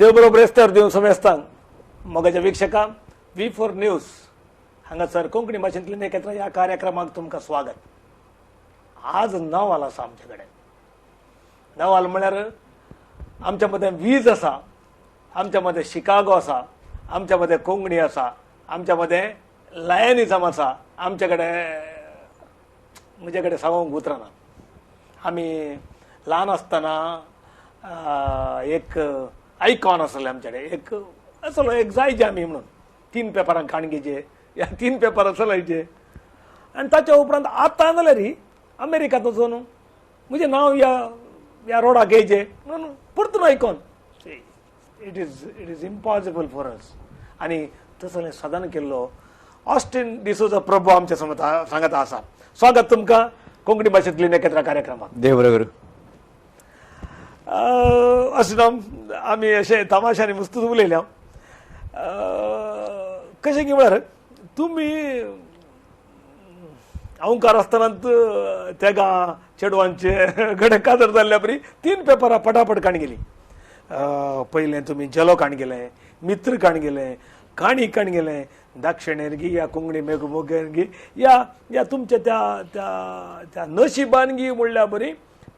देव बरोबर रस्त्यावर देऊन समेस्तांक मोगाच्या वीक्षकांक V4 न्यूज हांगासर कोंकणी भाशेंतल्या नेकेत्र ह्या कार्यक्रमाक तुमकां स्वागत. आज नवाल आसा आमचे कडेन. नवाल म्हळ्यार आमच्या मदें वीज आसा, आमच्या मदें शिकागो आसा, आमच्या मदें कोंकणी आसा, आमच्या मदें लायनिझम आसा, आमचे कडेन म्हजे कडेन सांगूंक उतरना. आमी ल्हान आसतना एक आयकॉन आसले आमचे कडेन, एक आसलो एक जायचे आमी म्हणून 3 पेपरांक काणगेचे या 3 पेपर आसलायचे. आनी ताच्या उपरांत आतां जाल्यार अमेरिकांत वचून म्हजें नांव ह्या रोडाक येयचें म्हणून परतून icon. It is impossible for us. आनी तसो सदान केल्लो ऑस्टिन डिसोजा प्रभू आमच्या सांगता आसा. स्वागत तुमकां कोंकणी भाशेंतली नकेत्रां कार्यक्रमाक. देव बरोबर. अशें आमी अशें तमाशांनी मस्तूच उलयल्या. कशें की म्हळ्यार तुमी अवंकार आसतनाच तेगा चेडवांचे गडे कादर जाल्ल्या बरी 3 पेपरां पटापट काणगेली. पयलें तुमी जलो काणगेलें, मित्र काणगेलें, काणी काणगेलें, दाक्षिणेरगी या कोंकणी मेघमुगेरगी या तुमच्या त्या नशिबानगी म्हणल्या बरी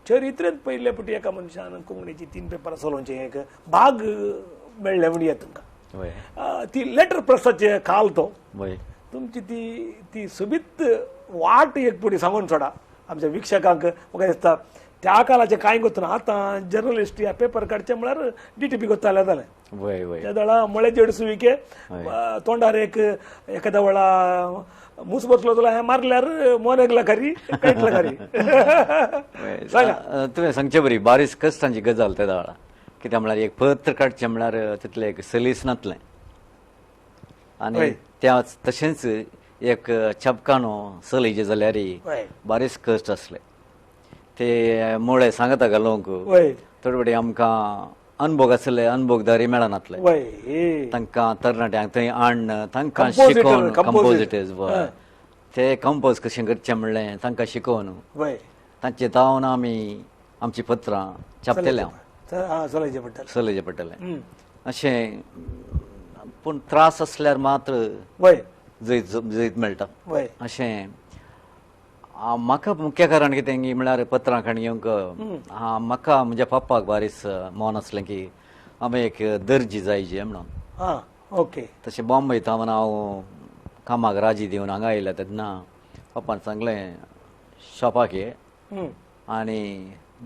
चरित्रेंत पयले पटी एका मनशान कोंकणीची 3 पेपरां चलोवचे एक भाग मेळ्ळे म्हणजे तुमकां. ती लेटर प्रेसाचे खाल तो तुमची ती सुबीत वाट एक पटी सांगून सोडा आमच्या वीक्षकांक. म्हाका दिसता त्या काळाचे कांय गोतून आतां जर्नलिस्ट या पेपर काडचे म्हळ्यार DTP कोत्ताले जालें. त्या वेळा मळे चेड सुविके तोंडार एक एखाद्या वेळा मूस बसलो जाल्यार हें मारल्यार मोनेगला खरी कळटला खरी. सांगा तुवें सांगचे बरी बारीक कश्टांची गजाल त्या वेळा. कित्याक म्हळ्यार एक पत्र काडचें म्हळ्यार तितलें एक सलीस नातलें. आनी त्या तशेंच एक छपकानो चलयचे जाल्यार बारीक कश्ट आसले. ते मुळे सांगता घालूंक थोडे फावटी आमकां अनुभव आसले, अनुभवदारी मेळनातले. तांकां तरणाट्यांक थंय हाडन तांकां शिकोवन कंपोजिटर्स ते कंपोज कशें करचें म्हणलें तांकां शिकोवन तांचे तावन आमी आमची पत्रां छापतले चलयचे पडटलें. अशें पूण त्रास आसल्यार मात्र जैत मेळटा. अशें म्हाका मुख्य कारण कितें की म्हळ्यार पत्रां काणयोंक म्हाका म्हज्या पप्पाक बारीस मोन आसलें की हांवें एक दर्जी जायचे म्हणून. ओके. तशें बॉम्बे वयता हांव कामाक राजी दिवन हांगा आयलें तेन्ना पप्पान सांगलें शॉपाक ये आनी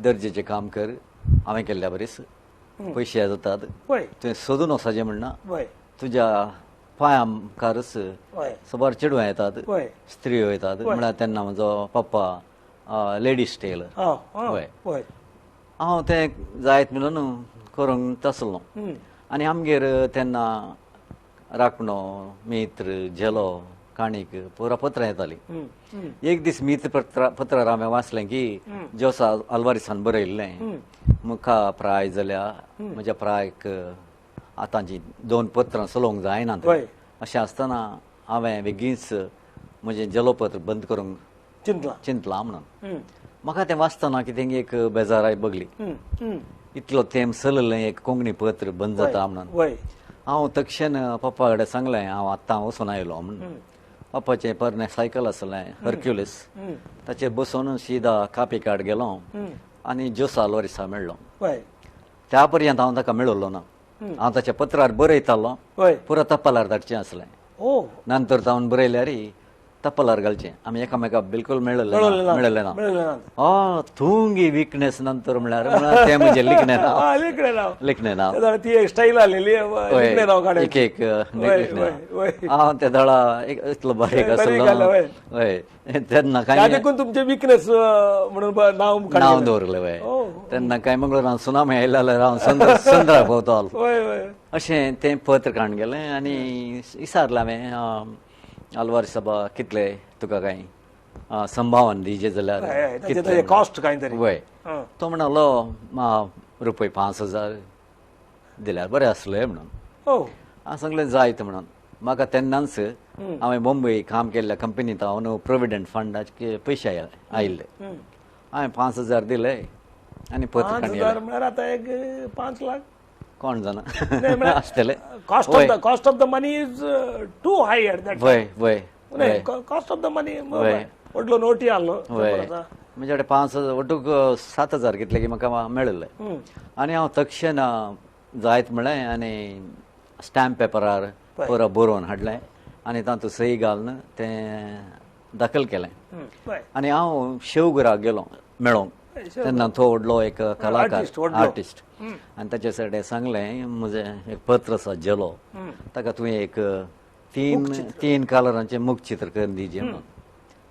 दर्जेचें काम कर. हांवें केल्ल्या बारीस पयशे जातात तुवें सोदून वचचें म्हणना. तुज्या पांया मुखारच सबार चेडवां येतात, स्त्रियो येतात. म्हळ्यार तेन्ना म्हजो पप्पा लेडीज टेलर. हांव तें जायत म्हणून करूंक तसलो. आनी आमगेर तेन्ना राखणो, मित्र, जलो, काणीक पुरा पत्रां येतालीं. एक दीस मित्र पत्रार हांवें वाचलें की जोसा आल्वारिसान बरयल्लें मुखा प्राय जाल्या म्हज्या प्रायक आतांची 2 पत्रां चलोवंक जायना. अशें आसतना हांवें बेगीनच म्हजें जलोपत्र बंद करूंक चिंतलां म्हणून. म्हाका तें वाचतना कितें एक बेजाराय बगली. इतलो तेंप चललें एक कोंकणी पत्र बंद जाता म्हणून. हांव तक्षण पप्पा कडेन सांगलें हांव आतां वचून आयलो म्हणून. पप्पाचें परनें सायकल आसलें हर्क्युलिस. ताचेर बसून सीदा कापी काड गेलो आनी जोसा आल्वारिसा मेळ्ळो. त्या पर्यंत हांव ताका मेळ्ळलो ना. हांव ताच्या पत्रार बरयतालो पुरो तप्पलार धाडचें आसलें. नंतर जावन बरयल्यार तप्पलार घालचें. आमी एकामेकाक बिलकुल मेळ्ळें ना. थुंगी विकनेस नंतर म्हळ्यार तें म्हणजे लिखणें नांव ती एक स्टाईल आलेली एक एक हांव त्या दळा इतलो बारीक आसलो तेन्ना कांय तुमचे विकनेस म्हणून नांव दवरलें वय. तेन्ना कांय मंगळूर सुनामी आयले जाल्यार हांव संद्रा भोंवतालो. अशें तें पत्र काडून गेलें आनी विचारलें हांवें आल्वार साबा कितले तुका कांय संभावन दिजे जाल्यार कॉस्ट कांय तरी. वय तो म्हणलो रुपये 5,000 दिल्यार बरें आसलें म्हणून. हांवें सांगलें जायत म्हणून. म्हाका तेन्नाच हांवें मुंबय काम केल्ल्या कंपनींत हांव प्रोविडंट फंडाचे पयशे आयिल्ले. हांवें 5,000 दिले आनी पत्र म्हळ्यार आतां एक 5 लाख कोण जाणा आसतले cost of the money is too high at that way way cost of the मनी वय. व्हडलो नोटी आहलो वय म्हणजे 5,000 वटूक 7,000 घेतले की म्हाका मेळिल्ले आनी हांव तक्षण जायत म्हणलें आनी स्टॅम्प पेपरार पुरो बरोवन हाडलें आनी तातूंत सही घालून तें दाखल केलें आनी हांव शिवगराक गेलो मेळोंक तेन्ना तो व्हडलो एक कलाकार आर्टिस्ट आनी ताचे साठी सांगलें म्हजें एक पत्र आसा जलो ताका तुवें एक तीन कलरांचें मुख चित्र करून दिजें म्हणून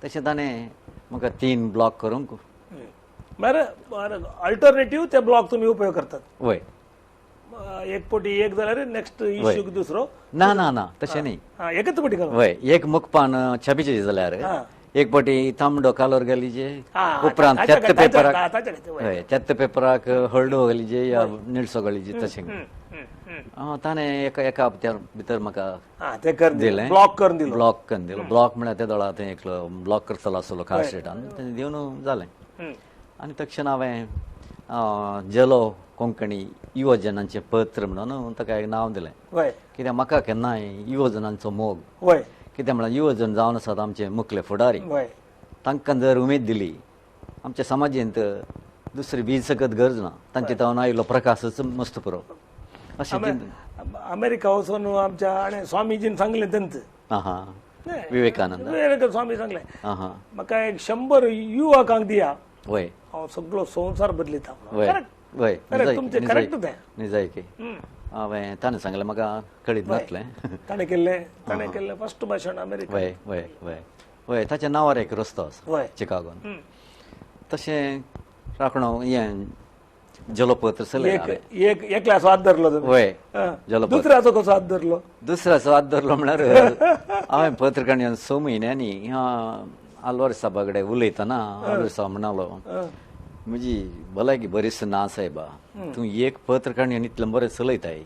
तशें ताणें म्हाका 3 ब्लॉक करूंक बरं अल्टरनेटिव्ह ते ब्लॉक तुम्ही उपयोग करतात वय एक पोटी एक जाल्यार नेक्स्ट इश्यूक दुसरो ना ना ना तशें न्ही एकच पोटी करून वय एक मुखपान छापीचें जाल्यार एक पाटी तांबडो कालोर घालीचे उपरांत तेत्त पेपराक हय तेत्त पेपराक हळडो घालीचे या निळसो घालीचे तशें ताणें एका हप्त्या भितर म्हाका दिलें ब्लॉक करून दिलो ब्लॉक करून दिलो ब्लॉक म्हळ्यार ते दोळा थंय एकलो ब्लॉक करतलो आसलो कार्लस्टेटान तें दिवन जालें आनी तक्षण हांवें जलो कोंकणी युवजनांचें पत्र म्हणून ताका एक नांव दिलें कित्याक म्हाका केन्नाय युवजनांचो मोग कित्याक म्हळ्यार युवजन जावन आसात आमचे मुखेल फुडारी तांकां जर उमेद दिली आमच्या समाजींत दुसरी बीज सकत गरज ना तांचे तावन आयिल्लो प्रकाशच मस्त पुरो अशें अमेरिका वचून आमच्या आणि स्वामीजीन सांगलें तेंच विवेकानंद स्वामी सांगलें म्हाका एक 100 युवकांक दिया वय हांव सगळो संवसार बदलिता वय वय तुमचे करेक्ट तें निजायकी हांवें ताणें सांगलें म्हाका कळीत नासलें ताणें केल्लें फर्स्ट भाशण अमेरिका वय वय वय वय ताच्या नांवार एक रस्तो आसा वय चिकागोन तशें राखणो हें जलपत्र चलय एकल्याचो हात धरलो वय जलपत्र दुसऱ्याचो कसो हात धरलो दुसऱ्याचो हात धरलो म्हळ्यार हांवें पत्रकारिणी 6 म्हयन्यांनी आल्वार साहेबा कडेन उलयतना आल्वार साहेब म्हणलो म्हजी भलायकी बरीच ना साहेबा तूं एक पत्रकारिणी इतलें बरें चलयताय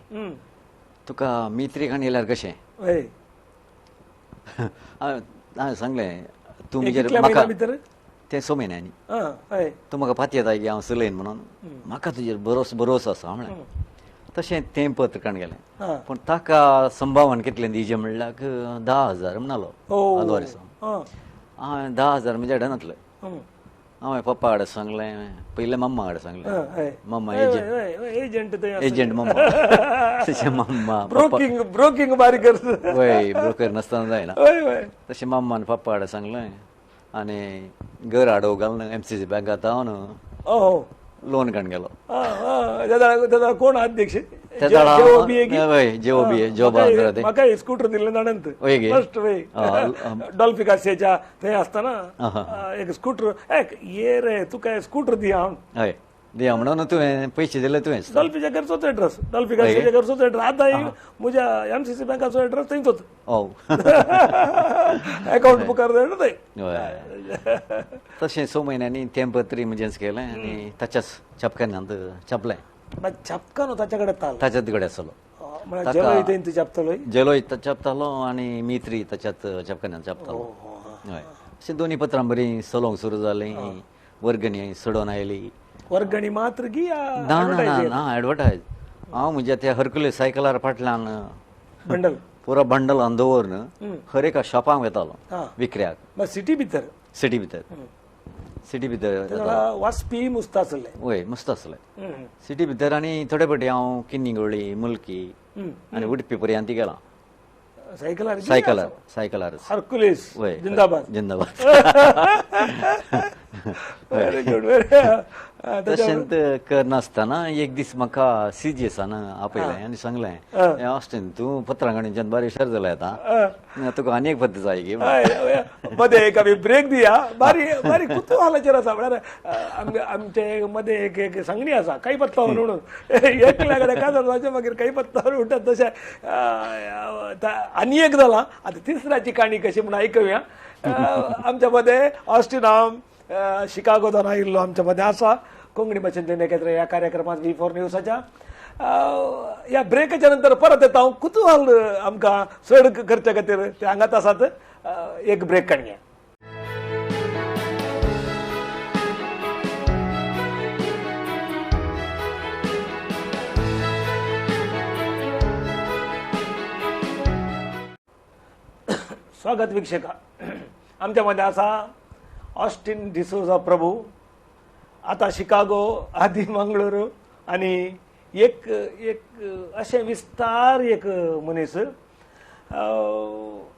तुका मेत्रीक आयल्यार कशें हांवें सांगलें तूं म्हाका ते 6 म्हयन्यांनी तूं म्हाका पातयेता की हांव चलयन म्हणून म्हाका तुजेर भरोसो आसा म्हळें तशें तें पत्रकाण गेलें पूण ताका संभावण कितलें दिजें म्हणल्यार 10,000 म्हणलो आल्वार साहेब हांवें 10,000 म्हज्या कडेन नासलें हांवें पप्पा कडेन सांगलें पयलें मम्मा कडेन सांगलें मम्मा एजंट मम्मा तशें मम्मा ब्रोकिंग बारीक करता वय ब्रोकर नासतना जायना तशें मम्मा आनी पप्पा कडेन सांगलें आनी घर हाडोव घालून MCC बँकांत हांव लोन काडून गेलो दादा कोण अध्यक्ष म्हाका स्कूटर दिल्लें जाणत फर्स्ट वे डॉल्फिकासेच्या थंय आसतना एक स्कूटर ये रे तुका स्कूटर दिया हय दिया म्हणून तुवें पयशे दिले तुवें डॉल्फीच्या घरचोच एड्रेस डॉल्फिकासेच्या घरचोच एड्रेस आतां म्हज्या MCC बँकाचो एड्रेस थंयचोच अकाउंट बुकार थंय तशें 6 म्हयन्यांनी तें पत्री म्हजेंच केलें आनी ताच्याच छापकान्यांत छापलें छापकान ताच्या कडेन ताच्याच कडेन आसलो जलोय छापतालो आनी मित्री ताच्याच छापकान्यांत छापतालो हय अशें दोनी पत्रां बरीं चलोवंक सुरू जालीं वर्गणी सडोवन आयली वर्गणी मात्र की ना ना ना एडवर्टायज हांव म्हज्या त्या हरकुलेस सायकलार फाटल्यान बंडल पुरो बंडल दवरून हर एका शॉपांक वेतालो विक्र्याक सिटी भितर सिटी भितर वाचपी मस्त आसले वय मस्त आसलें सिटी भितर आनी थोडे फावटी हांव किन्निगोळी मुल्की आनी उडपी पर्यंत गेलां सायकलार हरकुलेस वय जिंदाबाद तशेंच करनासतना एक दीस म्हाका CGSान आपयलें आनी सांगलें ऑस्टीन तूं पत्रांगणीच्यान बारी हुशार जालें आतां तुका आनी एक पत्र जाय गे मध्ये एक आमी ब्रेक दिया बारी कुतूहलाचेर आसा म्हळ्यार आमचे मध्ये एक सांगणी आसा काही पत्तावर म्हणून एकल्या कडेन काय जाता मागीर काही पत्तावर उठत तशें आनी एक जाला आतां तिसऱ्याची काणी कशी म्हणून आयकूया आमच्या मध्ये ऑस्टीन शिकागोदान आयिल्लो आमच्या मध्ये आसा कोंकणी भाशेंतल्यान एकत्र ह्या कार्यक्रमात V4 न्यूजाच्या या ब्रेकाच्या नंतर परत येता हांव कुतूहल आमकां चड करचे खातीर ते हांगाच आसात एक ब्रेक काडया स्वागत वीक्षका आमच्यामध्ये असा ऑस्टिन डिसोजा प्रभू आता शिकागो आधी मंगळूरू आणि एक एक असे विस्तार एक मनीस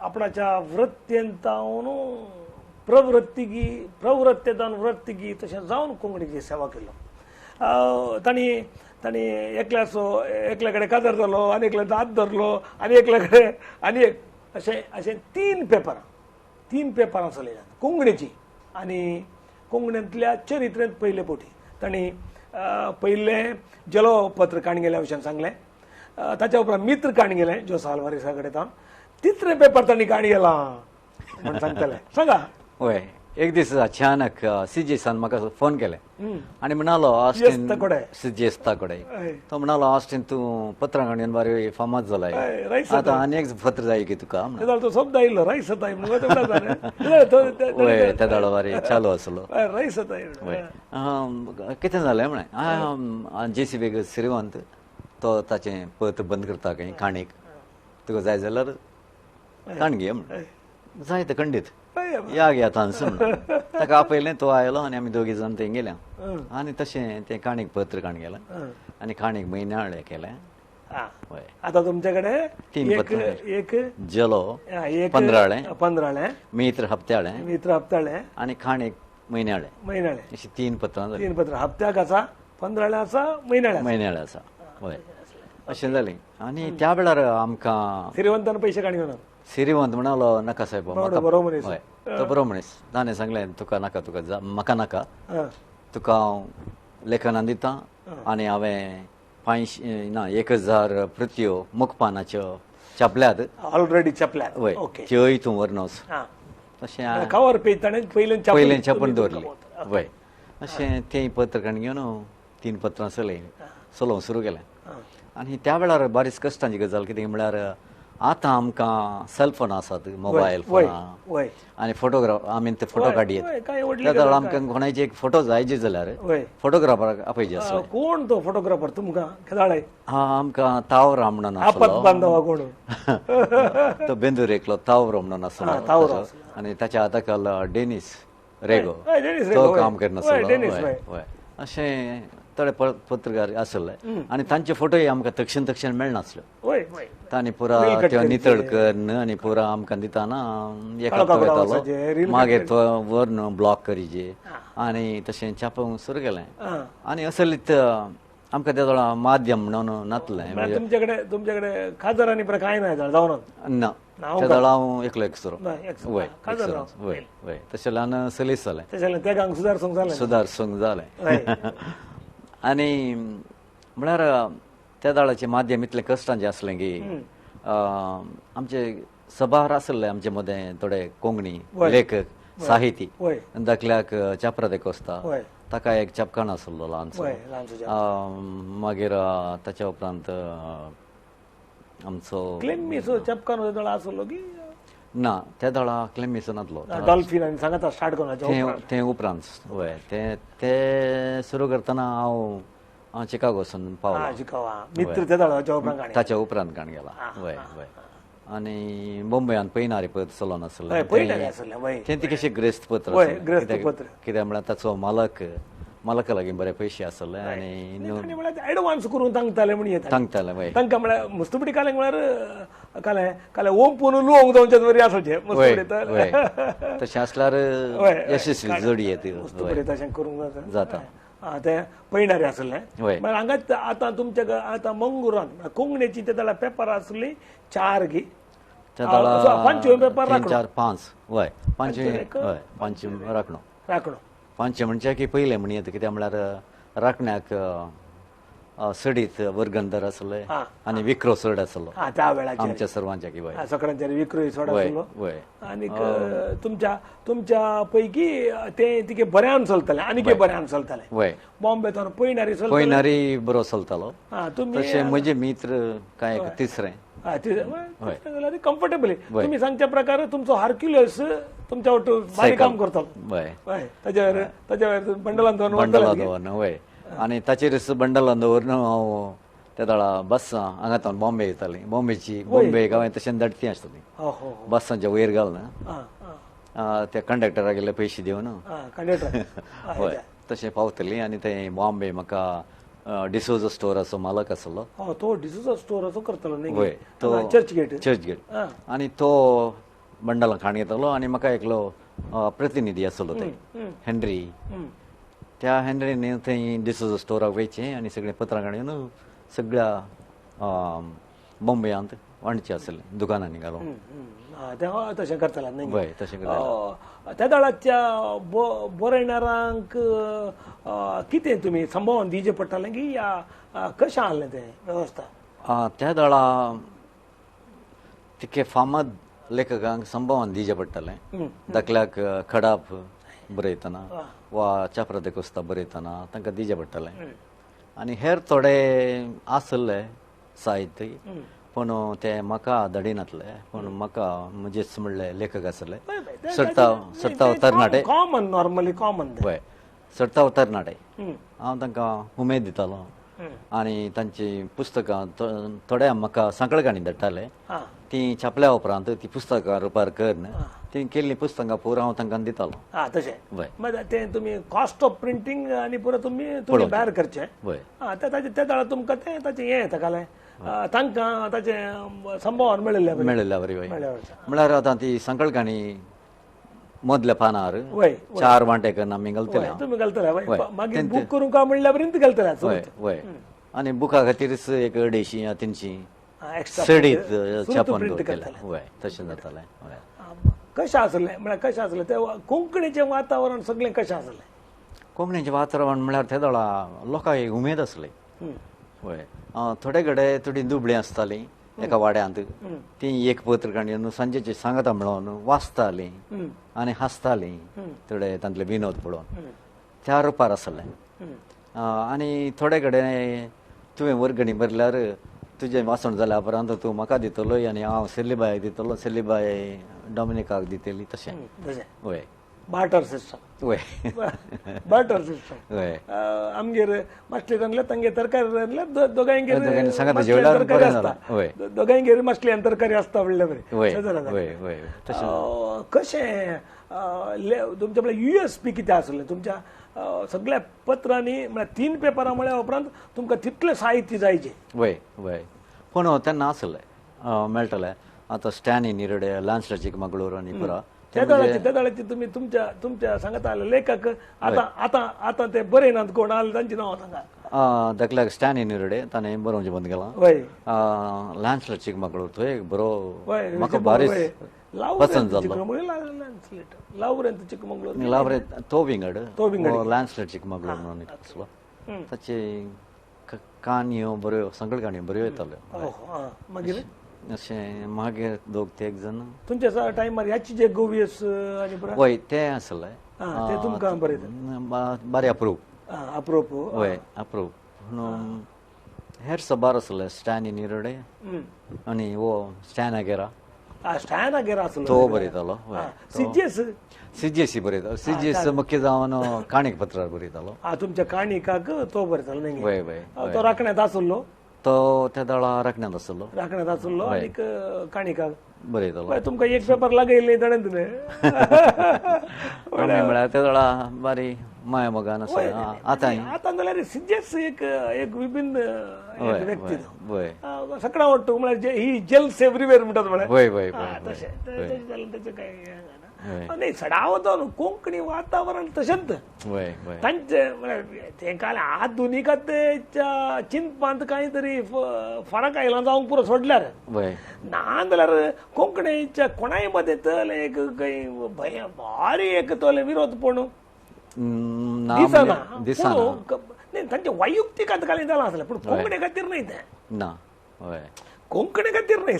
आपणाच्या वृत्त्यंतावन प्रवृत्तेदान वृत्तिगी तशें जावन कोंकणीची सेवा केलो तांणी एकल्या कडेन काजर जालो आनी एकल्या दात धरलो आनी एकल्या कडेन आनी एक अशें तीन पेपरां चलयल्यात कोंकणीची आनी कोंकणींतल्या चरित्रेंत पयले पोटी तांणी पयलें जलो पत्र काणगेल्या विशयान सांगलें ताच्या उपरांत मित्र काणगेलें जोस आल्वारेसा कडेन तावन तिसरें पेपर तांणी काणगेलां म्हण सांगताले सांगा होय एक दीस अचानक सीजेसान म्हाका फोन केले आनी म्हणालो ऑस्टिन सीजेस्ताकडे तो म्हणालो ऑस्टिन तूं पत्रां काणून बारी फामाद जालाय आतां आनी एक पत्र जाय की तुका तो शब्द आयिल्लो रायस येताय होय त्या दाडो बारी चालू आसलो रायस येताय कितें जालें म्हणे JCB श्रीवंत तो ताचें पत्र बंद करता खंय काणीक तुका जाय जाल्यार काण घे म्हण जाय तें खंडीत या गे आतां ताका आपयलें तो आयलो आनी आमी दोगी जाण थंय गेल्या आनी तशें तें काणीक पत्र काण गेलें आनी काणीक म्हयन्याळें केलें होय आतां तुमचे कडेन तीन पत्र एक जलो एक 15 मित्र हप्त्याळें आनी काणीक म्हयन्याळें अशीं तीन पत्रां जालीं तीन पत्र हप्त्याक आसा 15 आसा म्हयन्याळें आसा होय अशें जालें आनी त्या वेळार आमकां श्रीवंतान पयशे काणी घेवन श्रीवंत म्हणालो नाका साहेब बरो मनीस तो बरो मनीस ताणें सांगलें तुका नाका म्हाका नाका तुका हांव लेखनां दितां आनी हांवें 1000 प्रत्यो मुखपानाच्यो छापल्यात ऑलरेडी छापल्यात होय त्योय तूं व्हरनोस तशें कवर पेज ताणें पयलें छापून दवरली होय अशें तें पत्र काण घेवन तीन पत्रां चलोवंक सुरू केलें आनी त्या वेळार बारीच कश्टांची गजाल कितें म्हळ्यार आतां आमकां सेलफोन आसात मोबायल फोन आनी फोटोग्राफ आमी ते फोटो काडयेत त्या वेळार आमकां कोणाचे एक फोटो जायचे जाल्यार फोटोग्राफराक आपयचे आसले कोण तो फोटोग्राफर तुमकां केदाळे आमकां तावराम म्हणून आसलो तो बेंदूर एकलो तावराम म्हणून आसलो आनी ताच्या हाताखाल डेनिस रेगो तो काम करनासलो अशें थोडे पत्रकार आसले आनी तांचे फोटोय आमकां तक्षण मेळनासल्यो तांणी पुरा त्यो नितळ करन आनी पुरा आमकां दिताना एक हप्तो येतालो मागीर तो व्हरून ब्लॉक करीचे आनी तशें छापोवंक सुरू केलें आनी असलीत आमकां त्या वेळा माध्यम म्हणून नातलें तुमचे कडेन खाजर आनी कांय ना जावन ना त्या वेळा हांव एकलो एकसरो वय वय तशें ल्हान सलीस जालें तेगांक सुदारसूंक जालें आनी म्हळ्यार त्या दाळाचें माध्यम इतलें कश्टांचें आसलें की आमचे सभार आसले आमचे मदें थोडे कोंकणी लेखक साहिती दाखल्याक चापरा कोस्ता ताका एक चपकाण आसलो ल्हानसो मागीर ताच्या उपरांत आमचो चपकान आसलो की ना त्या दाळा क्लेमिसो नासलो डॉल्फिन आनी सांगात स्टार्ट करना तें उपरांत वय ते सुरू करतना हांव चिकागो वचून पावलो ताच्या उपरांत काण गेला वय वय आनी मुंबयान पयनारी पत्र चलोवन आसलें तें ती कशें ग्रेस्त पत्र कित्याक म्हळ्यार ताचो मालका लागीं बरे पयशे आसले आनी एडवान्स करून सांगताले वय तांकां म्हळ्यार मुस्तुपिटी काले म्हळ्यार काले ओंपून लुवंक जावचे बरी आसोचे तशें आसल्यार यशस्वी जोडी येता तशें करूंक जाता ते पयणारे आसलें हांगा आतां तुमच्या आतां मंगुरान कोंकणीची ते जाल्यार पेपर आसली 4 की त्या पेपर 4-5 वय 5 राखणो 5 म्हणजे की पयले म्हण येता कित्याक म्हळ्यार राखण्याक सडीत वर्गंधर आसले आनी विक्रो चड आसलो त्या वेळार आमच्या सर्वांच्या की वय सगळ्यांच्या विक्रोय चड आसलो आनी तुमच्या पैकी ते तिके बऱ्यान चलताले आनी बऱ्यान चलताले वय बॉम्बेतून पयणारी बरो चलतालो तशें म्हजे मित्र काय तिसरें कम्फर्टेबली तुम्ही सांगच्या प्रकार तुमचो हार्क्युलस तुमच्या बारी काम करतालो ताच्या बंडलान वय आनी ताचेर बंडलान दवरून हांव त्या दळा बस हांगातावन बॉम्बे येताली बॉम्बेची बॉम्बे गांवां तशें दडती आसताली हो हो बसांच्या वयर घालून आं आं त्या कंडक्टराक गेले पयशे दिवन कंडक्टर हय तशें पावतली आनी थंय बॉम्बे म्हाका डिसोजा स्टोर असो मालक आसलो हो तो डिझोजा स्टोराचो करतलो न्ही वय तो चर्च गेट चर्च गेट आं आनी तो बंडलां खाण घेतालो आनी म्हाका एकलो प्रतिनिधी आसलो थंय हेनरी त्या हेनरीन थंय डिसोजा स्टोराक वयचें आनी सगळें पत्रां काडून सगळ्या बॉम्बेयांत वाणचें आसलें दुकानांनी घालून तेव्हा तशें करतला न्ही वय तशें करताले त्या दळाच्या बरयणारांक कितें तुमी संभावून दिवचें पडटालें की या कशें आहलें तें वेवस्था त्या दळा तितके फामाद लेखकांक संभावून दिवचें पडटालें दाखल्याक खडाप बरयतना वा चाप्रा कोस्ता बरयतना तांकां दिवचें पडटालें आनी हेर थोडे आसले साहित्य पूण ते म्हाका धाडिनातले पूण म्हाका म्हणजेच म्हणले लेखक आसले सरताव तरणाटे कॉमन नॉर्मली कॉमन वय सरताव तरणाटे हांव तांकां उमेद दितालो आनी तांची पुस्तकां थोडे म्हाका सांकळकाणी धाडटाले ती छापल्या उपरांत ती पुस्तकां रुपार करून ती केल्ली पुस्तकां पुरो हांव तांकां दितालो तशें वय मागीर तें तुमी कॉस्ट ऑफ प्रिंटींग आनी पुरो तुमी भायर करचें वय त्या दळा तुमकां तें ताचें हें येतालें तांकां ताचें संभावना मेळिल्ल्या बरी वय मेळ्ळें म्हळ्यार आतां ती संकळकाणी मदल्या पानार वय 4 वांटे करून आमी घालतले तुमी घालतले मागीर बूक करूंक काय म्हणल्या पर्यंत घालतले वय वय आनी बुका खातीरच एक 150 या 300 एक्स्ट्रा सडीत छापून दवरतले वय तशें जातालें वय कशें आसलें म्हळ्यार कशें आसलें तें कोंकणीचें वातावरण सगळें कशें आसलें कोंकणीचें वातावरण म्हळ्यार त्या दळा लोकांक एक उमेद आसली वय थोडे कडेन थोडी दुबळीं आसतालीं एका वाड्यांत ती एक पत्र काडून सांजेची सांगता मेळोन वाचतालीं आनी हांसतालीं थोडे तांतले विनोद पळोवन त्या रुपार आसलें आनी थोडे कडेन तुवें वर्गणी भरल्यार तुजें वाचून जाल्या उपरांत तूं म्हाका दितलो आनी हांव सेल्लीबायक दितलो सेल्लीबाय डॉमिनिकाक दितली तशें वय बार्टर सिस्टम वय बार्टर सिस्टम वय आमगेर मासली रांदल्यार तांगे तरकारी रांदल्यार दोगांयगेर सांगात मासल्यान जेवल्यार तरकारी बरें आसता जालें. वय दोगांयगेर मासल्यान तरकारी आसता म्हणल्यार वय बरें वय वय तशें कशें तुमच्या म्हळ्यार USP कितें आसलें तुमच्या सगळ्या पत्रांनी म्हळ्यार 3 पेपरां म्हळ्या उपरांत तुमकां तितलें साहित्य जायचें वय वय पूण तेन्ना आसलें मेळटलें आतां स्टॅनी निरडे लान्सला चिकमंगळूर आनी पुरा त्या दळाची तुमी तुमच्या सांगता लेखक आतां ते बरयनात कोण आले तांची नांवां सांगा दाखल्याक स्टॅनी निरडे ताणें बरोवचें बंद केलां वय लान्सला चिकमंगळूर थंय एक बरो वय म्हाका बारीच पसंद जाल्लो लावरेंत चिकमंगळूर लावरे तो विंगड लान्सला चिकमंगळूर म्हणून आसलो ताचे काणयो बऱ्यो संकळ काणयो बऱ्यो येताल्यो मागीर अशें मागीर दोग ते एक जण तुमच्या टायमार ह्याची जे गोवियस आनी पुरा वय तें आसलें ते तुमकां बरयता बरें अप्रूव अप्रूप वय अप्रूव पूण हेर सबार आसले स्टॅनी निरडे आनी वो स्टॅन आगेरा स्टॅन आगेर आसलो तो बरयतालो सीजीएस बरयतालो सीजीएस मुख्य जावन काणीक पत्रार बरयतालो तुमच्या काणिकाक तो बरयतालो न्ही वय वय तो राखण्यात आसलो तो त्या दळा राखण्यात आसलो आनीक काणिकाक बरयतालो तुमकां एक पेपर लागयले जाणें तुमी म्हळ्यार त्या दळा बारी माया मोगान आसा आतां जाल्यार सीजीएस एक विभिन्न व्यक्ती वय सगळ्यां वाटतो म्हळ्यार ही जेल्स एवरीवेर म्हणटात म्हळ्यार वय वय तशें ताचें काय नाही सडावतो कोंकणी वातावरण तशेंच वय वय तांचे तेंका आधुनिकतेच्या चिंतपांत कांय तरी फरक आयला जावंक पुरो सोडल्यार वय ना जाल्यार कोंकणीच्या कोणाय मदें तल एक काही भारी एक तोले विरोधपण दिसना नाही तांचे वैयक्तीक आतकालीन जालां आसलें पूण कोंकणी खातीर न्हय तें ना वय कोंकणी खातीर न्हय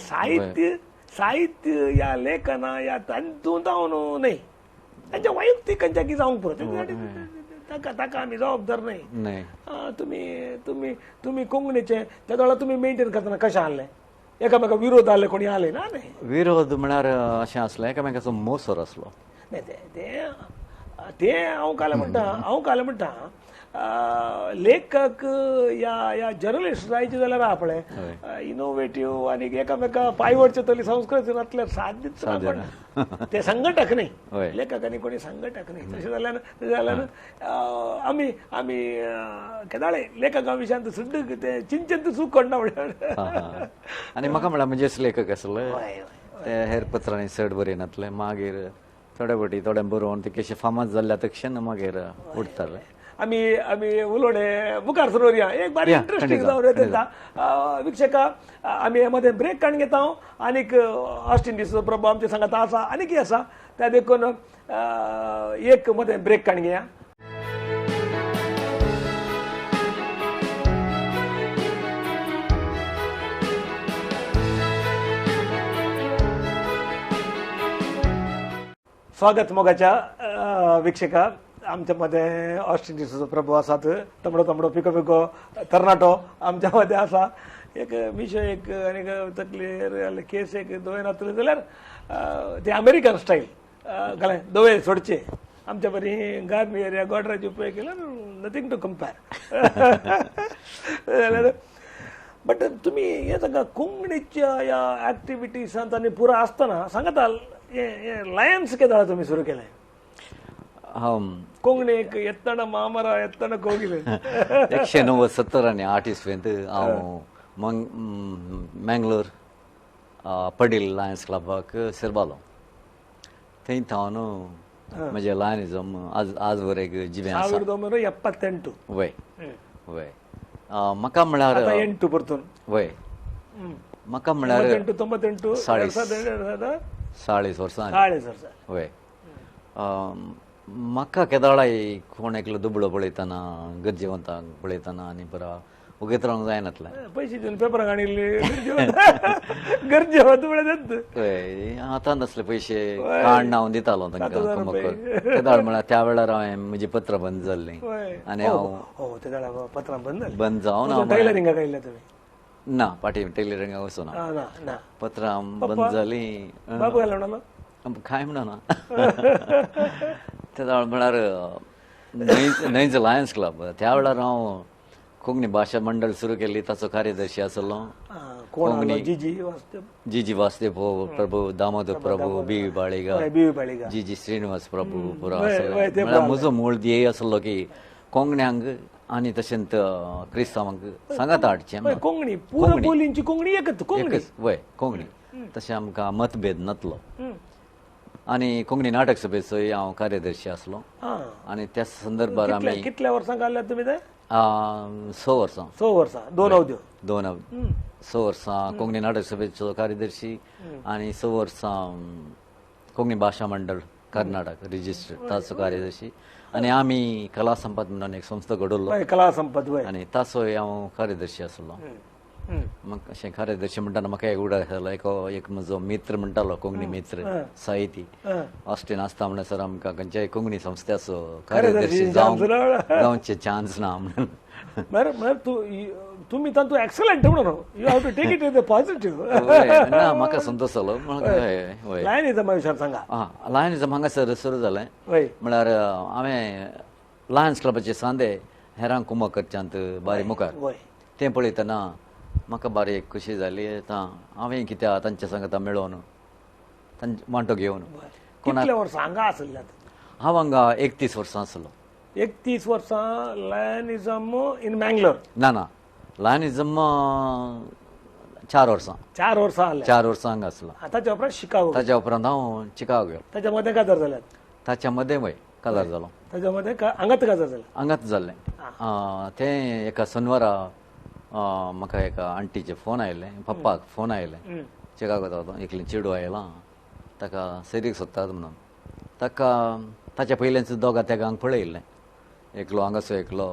साहित्य या लेखना या तातूंत जावन न्हय तांच्या वैयक्तिकांच्या की जावंक पुरो ताका आमी जबाबदार न्हय तुमी कोंकणीचे त्या वेळा तुमी मेंटेन करतना कशें आहलें एकामेका विरोध आले कोणी आले ना न्ही विरोध म्हळ्यार अशें आसलें एकामेकाचो मोसर आसलो ते ते हांव काल म्हणटा लेखक या जर्नलिस्ट जायचे जाल्यार आहा पळय इनोवेटिव्ह आणि एकामेका पायवडचे तरी संस्कृतींतले साधीच पण ते संघटक नाही लेखक आणि कोणी संघटक नाही तशें जाल्यार आमी केदाळे लेखका विशयान सुद्दां ते चिंतन चूक करना म्हणल्यार आनी म्हाका म्हळ्यार म्हणजेच लेखक आसले ते हेर पत्रांनी चड बरयनातले मागीर थोडे फावटी थोडे बरोवन ते कशे फामाद जाल्ल्या तक्षण मागीर उठताले आमी उलोवणे मुखार सरोवया एक बारी इंटरेस्टिंग जावन येता वीक्षका आमी हे मध्ये ब्रेक काडून घेता आनीक ऑस्टिन डिसूजा प्रभू आमच्या सांगात आसा आनीक आसा त्या देखून एक मध्ये ब्रेक काडून घेया. स्वागत मोगाच्या वीक्षका आमच्या मध्ये ऑस्टिन डिसूजा प्रभू आसात तमडो पिको तरणाटो आमच्या मध्ये आसा एक विषय एक आनीक तकली केस एक दोळे नातले जाल्यार ते अमेरिकन स्टाईल कळ्ळें दोळे सोडचे आमच्या बरी गार्नियर या गॉडराची उपयोग केल्यार नथींग टू कंपेर. बट तुम्ही हे सांगा कोंकणीच्या या ऍक्टिव्हिटीसांत आनी पुरा आसतना सांगात लायन्स केदाळ तुम्ही सुरू केलें कोंकणीक येत्ताना मामरा येत्ताना कोगिले 1970 आनी 8 इस्वेंत हांव मँगलोर पडील लायन्स क्लबाक सेरबालो थंय हांव म्हजें लायनिजम आज वरेक जिवें आसा 1978 वय वय म्हाका म्हळ्यार 8 परतून वय म्हाका म्हळ्यार 98 40 वर्सां 40 वर्सां वय म्हाका केदाळाय कोण एकलो दुबळो पळयतना गरजेवंतांक पळयतना आनी बरा उगेत रावंक जायनातलें पयशे दिवन पेपराक हाडिल्ले गरजेवंत हय आतां नसले पयशे काडून हांव दितालो तांकां केदाळ म्हळ्यार त्या वेळार हांवें म्हजी पत्रां बंद जाल्लीं आनी हांव पत्रां बंद जावन हांव टेलरिंगाक आयिल्ले तुमी ना पाटी टेलरिंगाक वचूना पत्रां बंद जालीं बाबू घालो म्हणलो काय म्हणना त्या म्हळ्यार न्हंयच लायन्स क्लब त्या वेळार हांव कोंकणी भाशा मंडळ सुरू केल्ली ताचो कार्यदर्शी आसलो कोंकणी जीजी वासदेव प्रभू दामोदर प्रभू बी बाळेगा जीजी श्रीनिवास प्रभू पुरो म्हळ्यार म्हजो मूळ ध्येय आसलो की कोंकण्यांक आनी तशेंच क्रिस्तांवांक सांगात हाडचें कोंकणी पुरो बोलींची कोंकणी एकच वय कोंकणी तशें आमकां मतभेद नासलो आनी कोंकणी नाटक सभेचोय हांव कार्यदर्शी आसलो आनी त्या संदर्भात आमी कितल्या वर्सां काडल्यात तुमी ते 6 वर्सां दोन अवध्यो 6 वर्सां कोंकणी नाटक सभेचो कार्यदर्शी आनी 6 वर्सां कोंकणी भाशा मंडळ कर्नाटक रिजिस्टर ताचो कार्यदर्शी आनी आमी कला संपद म्हणून एक संस्था घडोवलो कला संपद आनी ताचोय हांव कार्यदर्शी आसलो म्हाका अशें कार्यदर्शी म्हणटाना म्हाका एक उडार आसलो एक म्हजो मित्र म्हणटालो कोंकणी मित्र साहिती ऑस्टिन आसता म्हणसर आमकां खंयच्याय कोंकणी संस्थेचो कार्यदर्शी जावचे चान्स ना म्हणून तुमी तातूंत एक्सलंट म्हणून you have to take it as a positive ना म्हाका संतोश जालो लायनिजमा विशयार सांगा लायनिजम हांगासर सुरू जालें म्हळ्यार हांवें लायन्स क्लबाचे सांदे हेरांक कुमक करच्यांत बारी मुखार तें पळयतना म्हाका बारीक खुशी जाली हांवें कित्याक तांच्या सांगता मेळोवन वांटो घेवन कितल्या वर्सां हांगा आसल्यात हांव हांगा 31 वर्सां आसलो 31 वर्सां लायनिजम इन मँगलोर ना लायनिजम 4 वर्सां 4 वर्सां हांगा आसलो ताच्या उपरांत शिकागो ताच्या उपरांत हांव चिकागो गेलो ताच्या मदें काजार जाल्यात ताच्या मदें वय काजार जालो ताच्या मदें हांगाच काजार जालें हांगाच जाल्लें तें एका शनिवारा म्हाका एका आंटीचे फोन आयले पप्पाक फोन आयले चिकागो एकलें चेडू आयलां ताका सैरीक सोदतात म्हणून ताका ताच्या पयलेंच दोगा तेगांक पळयल्लें एकलो हांगाचो एकलो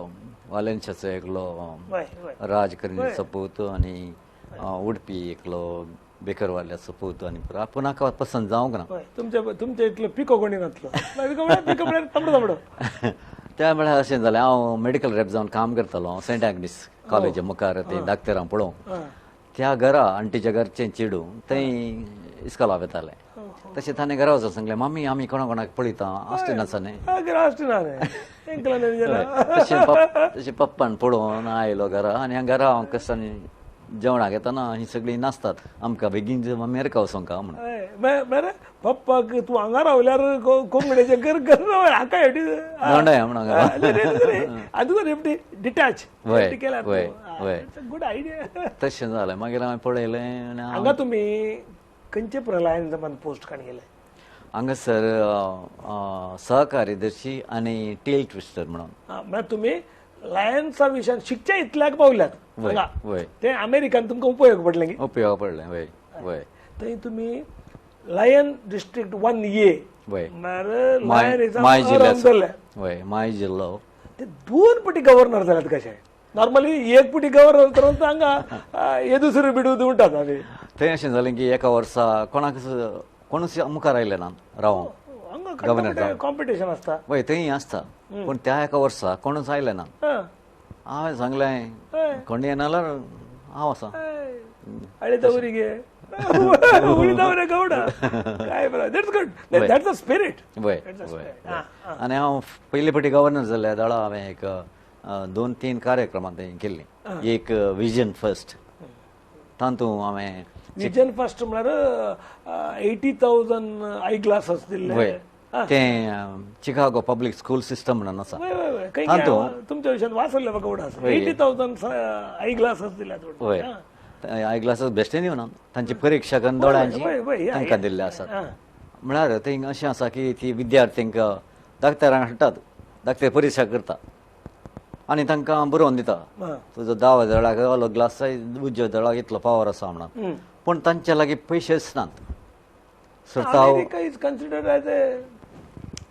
वालेन्शाचो एकलो राजकरणी पूत आनी उडपी एकलो बेकरवाल्याचो पूत आनी पुरो पूण हाका पसंत जावंक ना तुमचे इतलो पिको कोणी नासलो तमडो त्या वेळार अशें जालें हांव मेडिकल रॅप जावन काम करतालो सेंट एग्नीस कॉलेजा मुखार ते डाक्टरांक पळोवंक त्या घरा आंटीच्या घरचें चेडू थंय इस्कॉलाक येतालें तशें ताणें घरा वचून सांगलें मम्मी आमी कोणा कोणाक पळयता आस्टिनासांनी तशें पप्पान पळोवन आयलो घरा आनी घरा हांव कसांनी जेवणाक येताना ही सगळीं नाचतात आमकां बेगीन अमेरिका वचोंक म्हणून मरे पप्पाक तूं हांगा रावल्यार कोंकणीचे घर घर हाका हेटी दोंडाय म्हणून अदून हेपटी डिटॅच वय केल्यार वय वय गुड आयडिया तशें जालें मागीर हांवें पळयलें आनी हांगा तुमी खंयचे प्रलायन जमान पोस्ट काण गेले हांगासर सहकार्यदर्शी आनी टेल ट्विस्टर म्हणून म्हळ्यार तुमी लायन्सा विशयान शिकचे इतल्याक पावल्यात वय हांगा वय ते अमेरिकान तुमकां उपयोग पडलें गी उपयोग पडलें वय वय थंय तुमी लायन डिस्ट्रिक्ट 1A वय म्हळ्यार माय लायन जिल्ल्याचो वय माय जिल्लो ते 2 पटी गव्हर्नर जाल्यात कशें नॉर्मली एक पटी गव्हर्नर तर हांगा हे दुसरें बिडू म्हणटात आमी थंय अशें जालें की एका वर्सा कोणूच मुखार आयले ना रावोंक हांगा कॉम्पिटिशन आसता वय थंय आसता पूण त्या एका वर्सा कोणूच आयले ना हं. हांवें सांगलें कोणी येना जाल्यार हांव आसा आनी दवरी गे उडी दवरे गवडा काय बरं that's good that's a spirit वय वय आनी हांव पयले फावटी गव्हर्नर जाल्ल्या दाडा हांवें एक 2-3 कार्यक्रमां थंय केल्ली एक विजन फर्स्ट तातूंत हांवें विजन फर्स्ट म्हळ्यार 80,000 आय ग्लासस दिल्ले वय तें चिकागो पब्लीक स्कूल सिस्टम म्हणून आसा वय वय वय तुमच्या विशयान वाचल्ले म्हाका गवडा 80,000 आय ग्लासस दिल्यात वय आय ग्लासस बेश्टे दिवना तांची परीक्षा करून दोळ्यांची तांकां दिल्ले आसात म्हळ्यार थंय अशें आसा की ती विद्यार्थ्यांक दाक्तरांक हाडटात दाक्तर परीक्षा करता आनी तांकां बरोवन दिता तुजो 10 दळाक वालो ग्लास जाय उजव्या दळाक इतलो पावर आसा म्हणून पूण तांचे लागीं पयशेच नात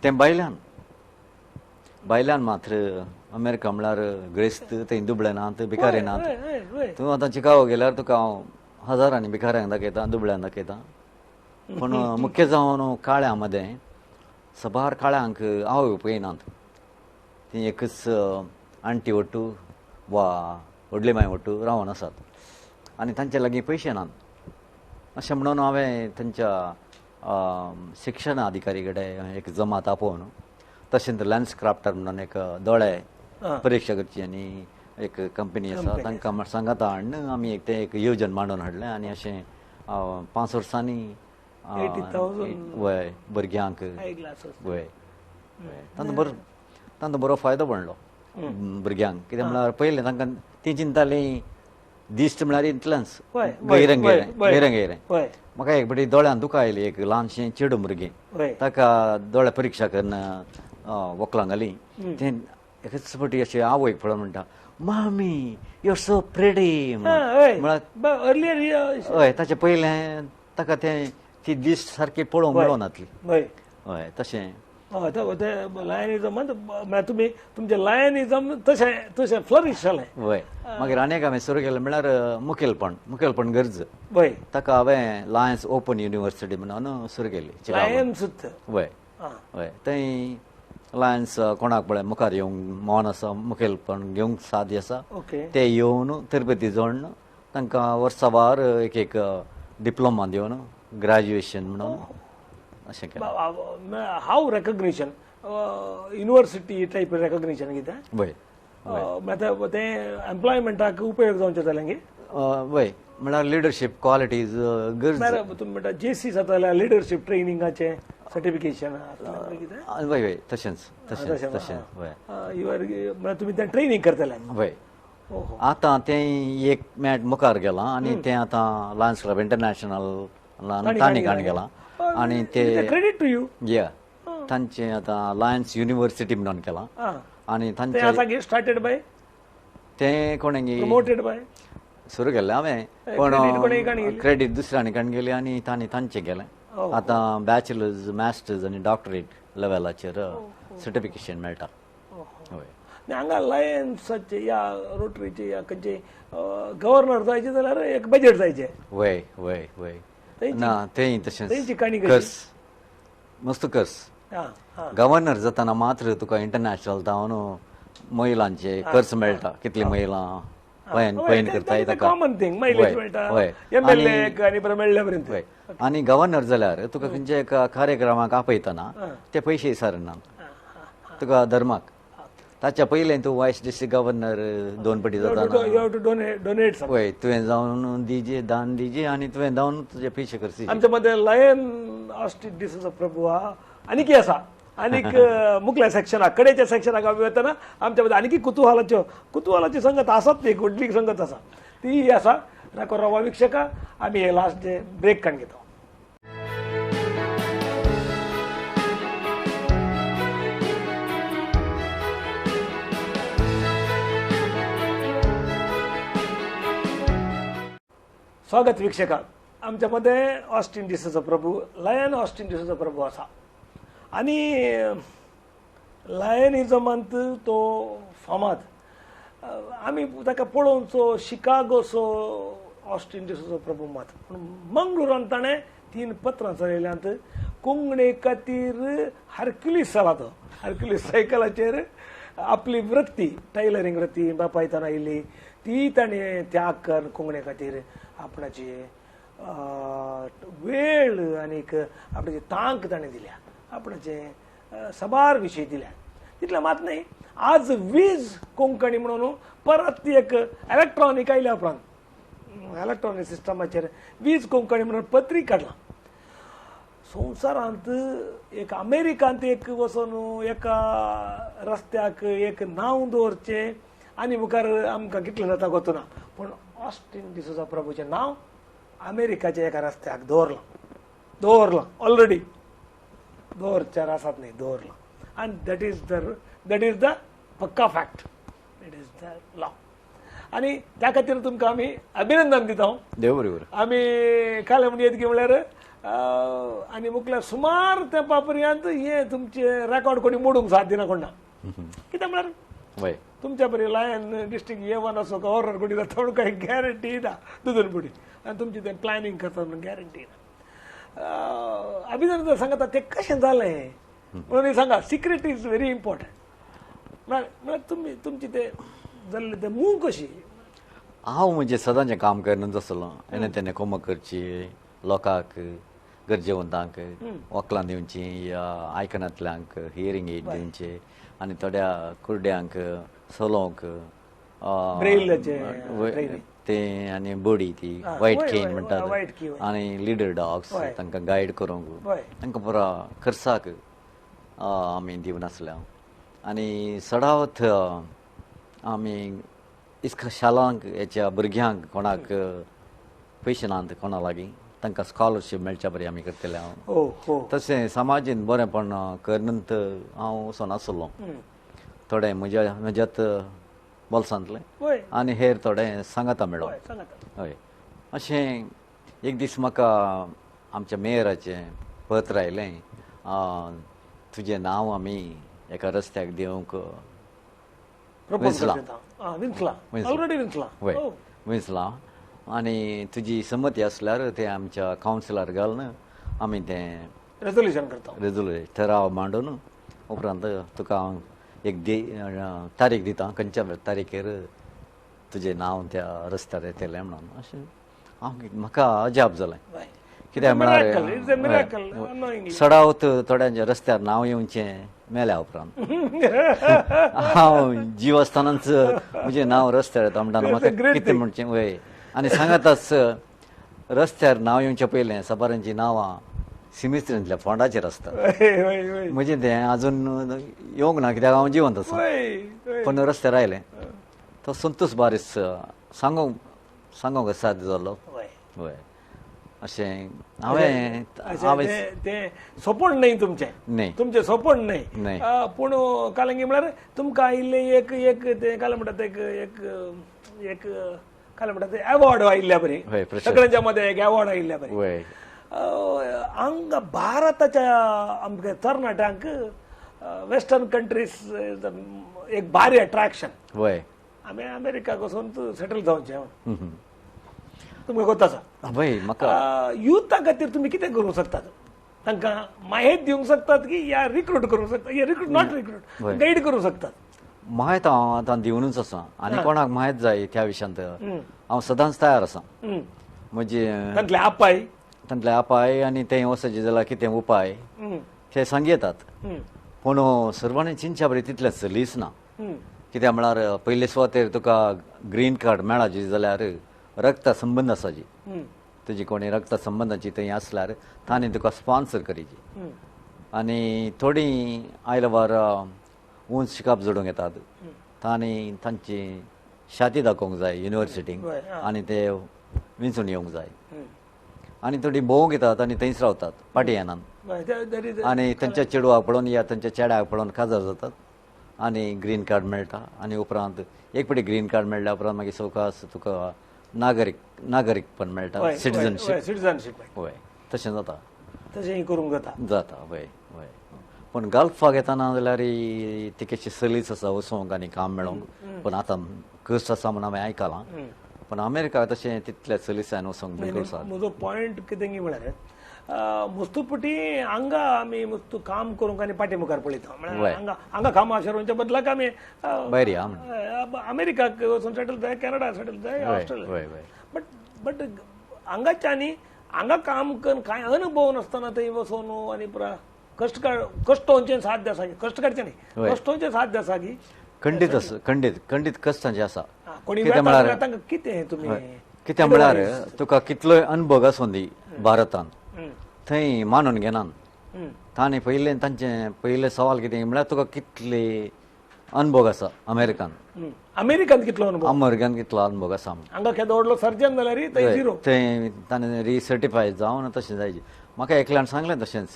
तें बायल्यान मात्र अमेरिका म्हळ्यार ग्रेस्त थंय दुबळे नात भिकारी नात तूं आतां चिकागो गेल्यार तुका हांव हजारांनी भिकाऱ्यांक दाखयता दुबळ्यांक दाखयता पूण मुख्य जावन काळ्यां मदें सबार काळ्यांक आवय पळयनात ती एकच आंटी वटू वा व्हडली माय वटू रावन आसात आनी तांचे लागीं पयशे नात अशें म्हणून हांवें तांच्या शिक्षण अधिकारी कडेन एक जमात आपोवन तशेंच लॅन्स क्राफ्टर म्हणून एक दोळे परीक्षा करची आनी एक कंपनी आसा तांकां सांगात हाडून आमी एक येवजण मांडून हाडलें आनी अशें 5 वर्सांनी वय भुरग्यांक वय तांचो बरो फायदो पडलो भुरग्यांक कित्याक म्हळ्यार पयलें तांकां ती चिंताली दिश्ट म्हळ्यार इतलेंच गैरें म्हाका एक फावटी दोळ्यान दुकां आयली एक ल्हानशें चेडूं भुरगें ताका दोळे परीक्षा करून व्हंकलां घाली तें एकच फावटी अशें आवयक पळोवन म्हणटा मामी यू आर सो प्रेटी म्हळ्यार हय ताचे पयलें ताका तें ती दिश्ट सारकी पळोवंक मेळनातली हय तशें लायनिजम म्हळ्यार तुमी तुमचें लायनिजम तशें फ्लरिश जालें वय मागीर आनीक हांवें सुरू केलें म्हळ्यार मुखेलपण गरज वय ताका हांवें लायन्स ओपन युनिवर्सिटी म्हणून सुरू केली लायन्सूच वय वय थंय लायन्स कोणाक पळय मुखार येवंक मौन आसा मुखेलपण घेवंक सादी आसा ते येवन तरबेती जोडन तांकां वर्साभार एक डिप्लोमा दिवन ग्रॅज्युएशन म्हणून अशें केलें हाव रेकग्निशन युनिवर्सिटी टायप रेकग्निशन कितें वय ते एम्प्लॉयमेंटाक उपयोग जावचें जालें गे वय म्हळ्यार लिडरशीप क्वालिटीज गरज तुमी म्हणटा JC जाता लिडरशीप ट्रेनिंगाचें सर्टिफिकेशन वय वय तशेंच वय म्हळ्यार तुमी तें ट्रेनिंग करतले वय आतां तें एक मॅट मुखार गेलां आनी तें आतां लायन्स क्लब इंटरनॅशनल ताणीकाण गेलां आनी ते क्रेडिट टू यू या तांचें आतां लायन्स युनिवर्सिटी म्हणून केलां आनी तांचें स्टार्टेड बाय तें कोणें प्रमोटेड बाय सुरू केल्लें हांवें पण क्रेडीट दुसऱ्यांनी काण गेली आनी तांचें केलें आतां बॅचलर्स मास्टर्स आनी डॉक्टरेट लेवलाचेर सर्टिफिकेशन मेळटा हय हांगा लायन्साचे या रोटरीचे या खंयचे गव्हर्नर जायचे जाल्यार एक बजेट जायचें वय वय वय ना तेंय तशेंच कर्स मस्त कर्स गव्हर्नर जाताना मात्र तुका इंटरनॅशनल जावन महिलांचे कर्स मेळटा कितली महिला पैन करताय ताका कॉमन थिंग मायलेज वय, मेळटा वय. MLA आनी बरें मेळ्ळे पर्यंत वय. आनी गव्हर्नर जाल्यार तुका खंयच्या एका कार्यक्रमाक आपयतना ते पयशे विचारना तुका धर्माक ताच्या पयले तूं वायस डिस्ट्रिक्ट गव्हर्नर 2 फावटी जाता यू हॅव टू डोनेट वय तुवें जावन दिजे दान दिजे आनी तुवें जावन तुजे पयशे करची आमच्या मध्ये लायन ऑस्टिन डिसोजा प्रभू हा आनीक आसा आनीक मुखल्या सेक्शनाक कडेच्या सेक्शनाक आमी वतना आमच्या मध्ये आनीक कुतुहलाची संगत आसात ती एक व्हडली संगत आसा ती आसा राको रवा वीक्षका आमी हे लास्ट डे ब्रेक काडून घेता स्वागत वीक्षका आमच्या मध्ये ऑस्टिन डिसोजा प्रभू लायन ऑस्टिन डिसोजा प्रभू आसा आनी लायनिजमांत तो फामाद आमी ताका पळोवनचो शिकागोचो ऑस्टिन डिसोजा प्रभू मात पूण मंगळुरान ताणें 3 पत्रां चलयल्यांत कोंकणी खातीर हरक्युलीस जाला तो हरक्युलीस सायकलाचेर आपली वृत्ती टायलरींग वृत्ती बापायताना आयिल्ली ती ताणें त्याग कर कोंकणी खातीर आपणाची वेळ आनीक आपणाची तांक ताणें दिल्या आपणाचे सबार विशय दिल्या तितलें मात न्ही आज वीज कोंकणी म्हणून परत ती एक इलेक्ट्रॉनीक आयल्या उपरांत इलेक्ट्रॉनीक सिस्टमाचेर वीज कोंकणी म्हणून पत्रीक काडला संवसारांत एक अमेरिकांत एक वचून एका रस्त्याक एक नांव दवरचें आनी मुखार आमकां कितलें जाता गोतूना पूण ऑस्टिन डिसोजा प्रभूचें नांव अमेरिकाच्या एका रस्त्याक दवरलां ऑलरेडी दवरच्यार आसात न्ही दवरलां आनी दॅट इज द पक्का fact that is the law आनी त्या खातीर तुमकां आमी अभिनंदन दिता देव बरोबर आमी काले म्हणजे येतकी म्हळ्यार आनी मुखल्यार सुमार तेंपा पर्यंत हे तुमचे रेकॉर्ड कोणी मोडूंक साथ दिना कोणा कित्याक म्हळ्यार वय तुमच्या बरी लायन डिस्ट्रिक्ट येवन असो का ऑर्डर कोणी जाता म्हणून काही गॅरंटी ना दुधून पुढे आनी तुमचे ते प्लॅनिंग करता म्हणून गॅरंटी ना अभिनंदन सांगता ते कशें जालें म्हणून सांगा सिक्रेट इज व्हेरी इम्पॉर्टंट म्हळ्यार तुमची ते जाल्ले ते मूग कशी हांव म्हणजे सदांचें काम करनच आसलो एने तेने कोमक करची लोकांक गरजेवंतांक वकलां दिवची या आयकनांतल्यांक हियरींग एड दिवचे आनी थोड्या कुर्ड्यांक सोलोंक ते आनी बॉडी ती वायट केन म्हणटात आनी लिडर डॉग्स तांकां गायड करूंक तांकां पुरो खर्चाक आमी दिवन आसल्या आनी सडावत आमी इस्का शालांक हेच्या भुरग्यांक कोणाक पयशे नात कोणा लागीं तांकां स्कॉलरशीप मेळच्या बरी आमी करतले हांव तशें समाजीन बरेंपण करनंत हांव वचोन आसलो थोडे म्हज्यात बोल्सांतले आनी हेर थोडे सांगाता मेळ्ळो हय अशें एक दीस म्हाका आमच्या मेयराचें पत्र आयलें तुजें नांव आमी एका रस्त्याक दिवंक विंचलां आनी तुजी संमती आसल्यार ते आमच्या कावन्सिलार घालून आमी तें रेजोल्युशन ठराव मांडून उपरांत तुका हांव एक तारीख दिता खंयच्या तारीखेर तुजें नांव त्या रस्त्यार येतलें म्हणून अशें म्हाका अजाप जालें कित्याक म्हळ्यार सडावत थोड्यांच्या रस्त्यार नांव येवचें मेल्या उपरांत हांव जीव आसतनाच म्हजें नांव रस्त्यार येता म्हणटा म्हाका कितें म्हणचें वय आनी सांगाताच रस्त्यार नांव येवचे पयलें सबारांचीं नांवां सिमिस्त्रींतल्या फोंडाचेर आसता म्हजें तें आजून येवंक ना कित्याक हांव जिवंत आसा पण रस्त्यार आयलें तो संतोश बारीस सांगूंक साध्य जालो वय अशें हांवें तें सोपण न्ही तुमचें सोपण न्ही पूण कालंगी म्हळ्यार तुमकां आयिल्लें एक तें काल म्हणटात एक काय म्हणतात ते अवॉर्ड आयिल्ल्या बरी सगळ्यांच्या मध्ये एक अवॉर्ड आयिल्ल्या बरी हांगा भारताच्या आमच्या तरणाट्यांक वेस्टर्न कंट्रीज एक भारी अट्रॅक्शन आमी अमेरिकाक वचून सेटल जावचें तुमकां कोता आसा युथा खातीर तुमी कितें करूंक शकतात तांकां माहिती दिवंक शकतात की या रिक्रूट करूंक शकतात या रिक्रूट नॉट रिक्रूट गाईड करूंक शकतात माहित हांव आतां दिवनूच आसा आनी कोणाक माहित जाय त्या विशयांत हांव सदांच तयार आसा म्हणजे तांतले आपाय तांतले आपाय आनी तें वचचे जाल्यार कितें उपाय ते सांगी येतात पूण सर्वांनी चिंतच्या बरें तितलें चलीच ना कित्याक म्हळ्यार पयले सुवातेर तुका ग्रीन कार्ड मेळाची जाल्यार रक्त संबंद आसा जी तुजी कोणी रक्त संबंधाची थंय आसल्यार तांणी तुका स्पॉन्सर करीची आनी थोडीं आयलवार उंच शिकाप जोडूंक येतात तांणी तांची शाती दाखोवंक जाय युनिवर्सिटींक आनी ते विंचून येवंक जाय आनी थोडीं भोवंक येतात आनी थंयच रावतात पाटी येनात आनी तांच्या चेडवाक पळोवन या तांच्या चेड्याक पळोवन काजार जातात आनी ग्रीन कार्ड मेळटा आनी उपरांत एक फावटी ग्रीन कार्ड मेळ्ळ्या उपरांत मागीर सवकास तुका नागरीकपण मेळटा सिटीजनशीप हय तशें जाता तशें करूंक जाता जाता हय हय पूण गल्फाक येताना जाल्यार तिकेची सलीच आसा वचोंक आनी काम मेळोवंक पूण आतां कस आसा म्हूण हांवें आयकलां पूण अमेरिकाक तशें तितल्या चलिसांन वचोंक बिलकुल साद म्हजो पॉयंट कितें की म्हळ्यार मस्तुपटी हांगा आमी मस्तू काम करूंक आनी पाटी मुखार पळयता म्हळ्यार हांगा कामां अशें रोवच्या बदलाक आमी भायर या अमेरिकाक वचून सेटल जाय कॅनडा सेटल जाय ऑस्ट्रेलिया बट हांगाच्या आनी हांगा काम करून कांय अनुभव नासतना थंय वचून आनी पुरा कश्टोवचें साध्य आसा कश्ट काडचें न्ही कश्टोवचें साध्य आसा की खंडीत कश्टांचें आसा कोणी तांकां कितें तुमी कित्याक म्हळ्यार तुका कितलोय अनुभव आसूं दी भारतांत थंय मानून घेनात तांणी तांचे पयले सवाल कितें म्हळ्यार तुका कितले अनुभव आसा अमेरिकांत कितलो अनुभव अमेरिकान कितलो अनुभव आसा हांगा केदो व्हडलो सर्जन जाल्यार झिरो थंय ताणें रिसर्टिफाय जावन तशें जायचें म्हाका एकल्यान सांगलें तशेंच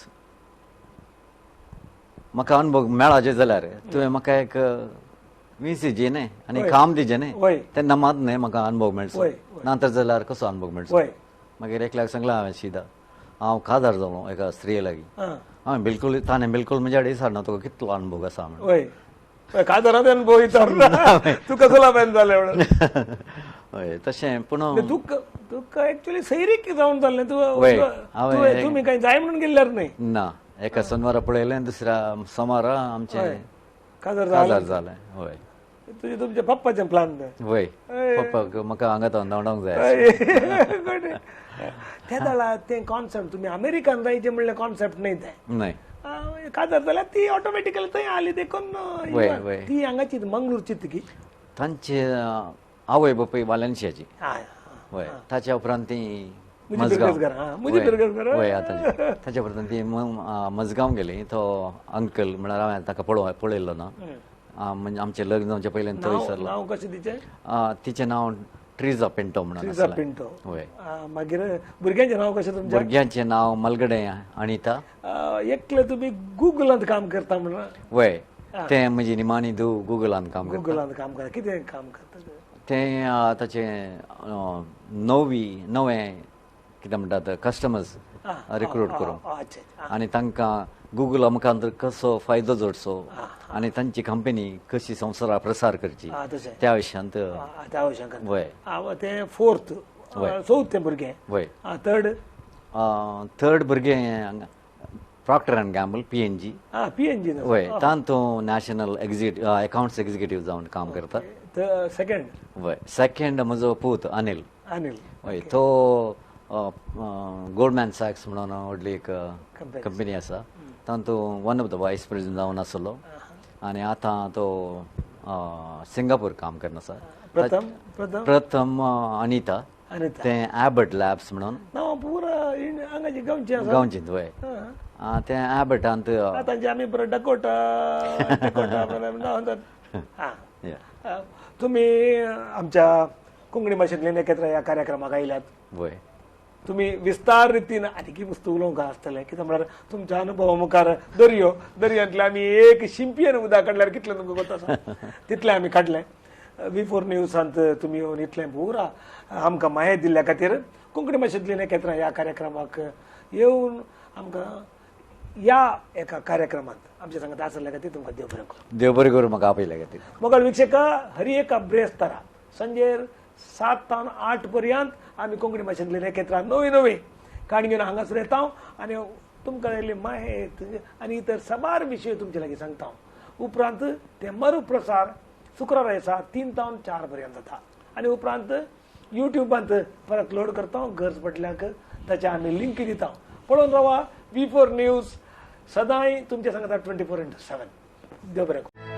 म्हाका अनुभव मेळाचे जाल्यार तुवें म्हाका एक विसीजे न्ही आनी काम दिजें न्ही तेन्ना मात न्ही म्हाका अनुभव मेळचो नंतर जाल्यार कसो अनुभव मेळचो मागीर एकल्याक सांगलें हांवें सिदा हांव काजार जालो एका स्त्रिये लागीं हांवें बिलकुल ताणें बिलकुल म्हज्या कडेन विचारना तुका कितलो अनुभव आसा म्हणून काजारांत अनुभव विचारना तूं कसो लाभेन जालें म्हणून हय तशें पूण तुका एक्चुअली सैरीक जावन जाल्लें तुमी कांय जाय म्हणून गेल्ल्यार न्ही ना एका शनिवारा पळयलें दुसऱ्या सोमारा आमचें काजार जालें हय तुमच्या पप्पाचें प्लान वय पप्पाक म्हाका हांगा तो धांवडावंक जाय त्या दळा तें कॉन्सेप्ट तुमी अमेरिकान जायचें म्हणलें कॉन्सेप्ट न्ही तें न्हय काजार जाल्यार ती ऑटोमॅटिकली थंय आली देखून ती हांगाची मंगळूरची ती तांचे आवय बापूय वालेन्शियाची हय ताच्या उपरांत ती वय आतां ताच्या उपरांत ती मजगांव गेली तो अंकल म्हळ्यार हांवें ताका पळयल्लो ना म्हणजे आमचें लग्न जावचे पयलें थंय सरलो नांव कशें तिचें तिचें नांव ट्रिजा पिंटो म्हणून पिंटो हय मागीर भुरग्यांचें नांव कशें तुमचें भुरग्यांचें नांव मलगडे अनिता एकले तुमी गुगलांत काम करता म्हणून वय तें म्हजी निमाणी धूव गुगलांत काम करता गुगलांत काम करता कितें काम करता तें ताचें नवें कितें म्हणटात कस्टमर्स रिक्रूट करूंक आनी तांकां गुगला मुखार कसो फायदो जोडचो आनी तांची कंपनी कशी संवसाराक प्रसार करची त्या विशयांत वय तें फोर्थ चवथें भुरगें वय थर्ड भुरगें प्रॉक्टर एंड गॅम्बल पीएनजी वय तातूंत नॅशनल अकाउंट्स एक्झिक्युटीव जावन काम करता सेकंड म्हजो पूत अनिल वय तो गोल्डमॅन सॅक्स म्हणून व्हडली एक कंपनी आसा तातूंत वन ऑफ द वायस प्रेसिडेंट जावन आसलो आनी आतां तो सिंगापूर काम करना आसा प्रथम अनिता तें ॲबर्ट लॅब्स म्हणून गांवचींच वय तें ॲबर्टांत आमी डकोटा तुमी आमच्या कोंकणी भाशेंतल्यान एकत्र ह्या कार्यक्रमाक आयल्यात वय तुमी विस्तार रितीन आनी वस्तू उलोवंक आसतलें कित्याक म्हळ्यार तुमच्या अनुभवा मुखार दर्यांतले आमी एक शिंपयेन उदक काडल्यार कितलें तुमकां कोता आसा तितलें आमी काडलें V4 न्यूजांत तुमी येवन इतलें पुरा आमकां माहिती दिल्ल्या खातीर कोंकणी भाशेंतल्यान एकत्र ह्या कार्यक्रमाक येवन आमकां ह्या एका कार्यक्रमांत आमचे सांगत आसल्या खातीर तुमकां देव बरें करूं म्हाका आपयल्या खातीर मोगाळ वीक्षका हरी एक ब्रेस्तारा संजे 7 ते 8 पर्यंत आमी कोंकणी भाशेंतल्यान एकत्र नवी काणी घेवन हांगासर येता आनी तुमकां माहिती आनी इतर साबार विशय तुमचे लागीं सांगता उपरांत ते मरुप्रसार शुक्रारा दिसा 3 तावन 4 पर्यंत जाता आनी उपरांत युट्यूबांत परत लोड करता गरज पडल्याक ताचे आमी लिंक दिता पळोवन रावा V4 न्यूज सदांय तुमच्या सांगता 24/7 देव बरें करूं.